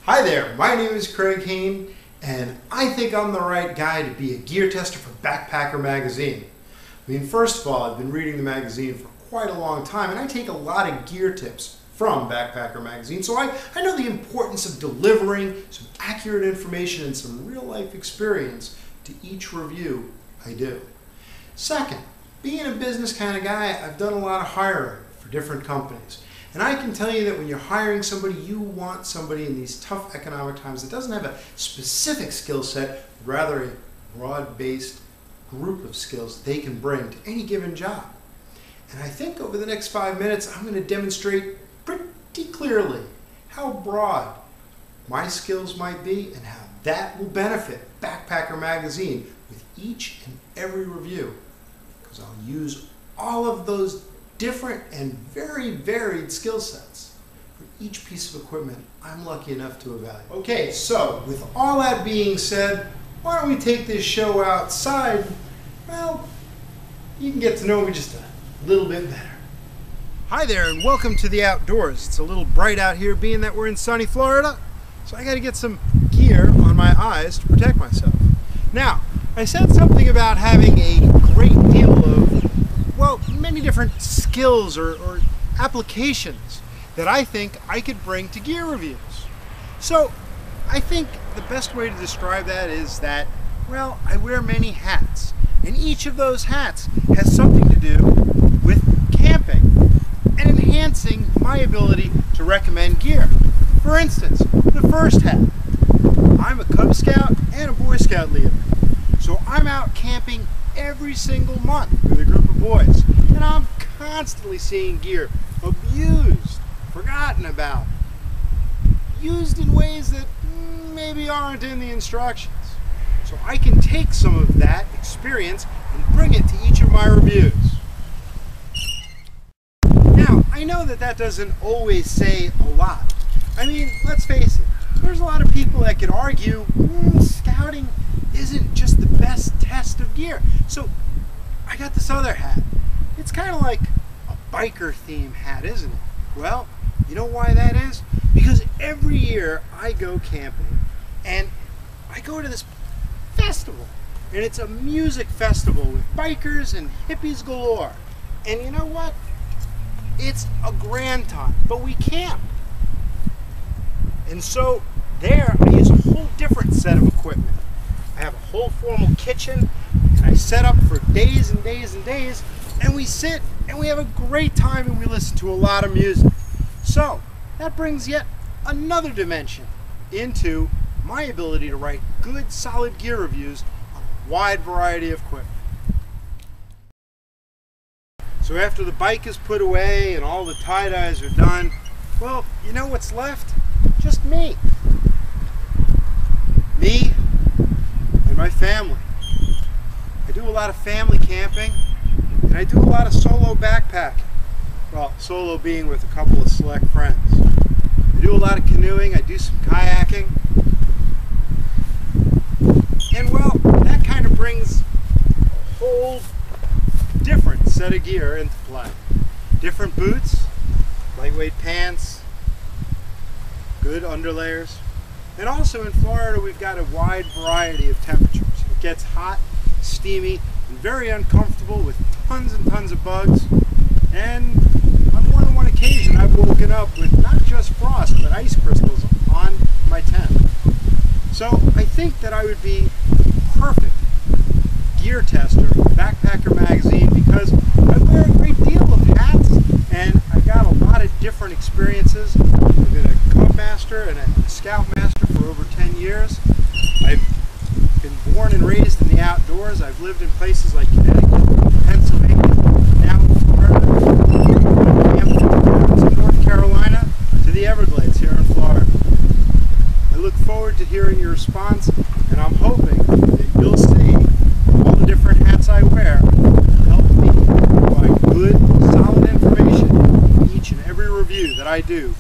Hi there, my name is Craig Hain, and I think I'm the right guy to be a gear tester for Backpacker magazine. I mean, first of all, I've been reading the magazine for quite a long time, and I take a lot of gear tips from Backpacker magazine, so I know the importance of delivering some accurate information and some real-life experience to each review I do. Second, being a business kind of guy, I've done a lot of hiring for different companies. And I can tell you that when you're hiring somebody, you want somebody in these tough economic times that doesn't have a specific skill set, rather a broad-based group of skills they can bring to any given job. And I think over the next 5 minutes, I'm going to demonstrate pretty clearly how broad my skills might be and how that will benefit Backpacker magazine with each and every review. Because I'll use all of those different and very varied skill sets for each piece of equipment I'm lucky enough to evaluate. Okay, so with all that being said, why don't we take this show outside? Well, you can get to know me just a little bit better. Hi there and welcome to the outdoors. It's a little bright out here being that we're in sunny Florida, so I got to get some gear on my eyes to protect myself. Now, I said something about having a great deal of, well, many different skills or applications that I think I could bring to gear reviews. So I think the best way to describe that is that, well, I wear many hats, and each of those hats has something to do with camping and enhancing my ability to recommend gear. For instance, the first hat, I'm a Cub Scout and a Boy Scout leader. So I'm out camping every single month with a group of boys, and I'm constantly seeing gear abused, forgotten about, used in ways that maybe aren't in the instructions. So I can take some of that experience and bring it to each of my reviews. Now, I know that doesn't always say a lot. I mean, let's face it, there's a lot of people that could argue scouting isn't just the best test of gear. So I got this other hat. It's kind of like a biker theme hat, isn't it? Well, you know why that is? Because every year I go camping and I go to this festival, and it's a music festival with bikers and hippies galore. And you know what? It's a grand time, but we camp. And so there I use a whole different set of equipment. I have a whole formal kitchen, and I set up for days and days and days, and we sit and we have a great time and we listen to a lot of music. So that brings yet another dimension into my ability to write good, solid gear reviews on a wide variety of equipment. So after the bike is put away and all the tie-dyes are done, well, you know what's left? Just me. Me and my family. I do a lot of family camping, and I do a lot of solo backpacking. Well, solo being with a couple of select friends. I do a lot of canoeing, I do some kayaking. And well, that kind of brings a whole different set of gear into play. Different boots, lightweight pants, good underlayers. And also in Florida, we've got a wide variety of temperatures. It gets hot, steamy, and very uncomfortable with tons and tons of bugs. And on more than one occasion, I've woken up with not just frost, but ice crystals on my tent. So I think that I would be perfect gear tester for Backpacker magazine because I wear a great deal of hats, and I've got a lot of different experiences. I've been a Cub Master and a Scout Master for over 10 years. I've been born and raised in the outdoors. I've lived in places like Connecticut, Pennsylvania, now Florida, from North Carolina to the Everglades here in Florida. I look forward to hearing your response, and I'm hoping that you'll see all the different hats I wear help me provide good, solid information in each and every review that I do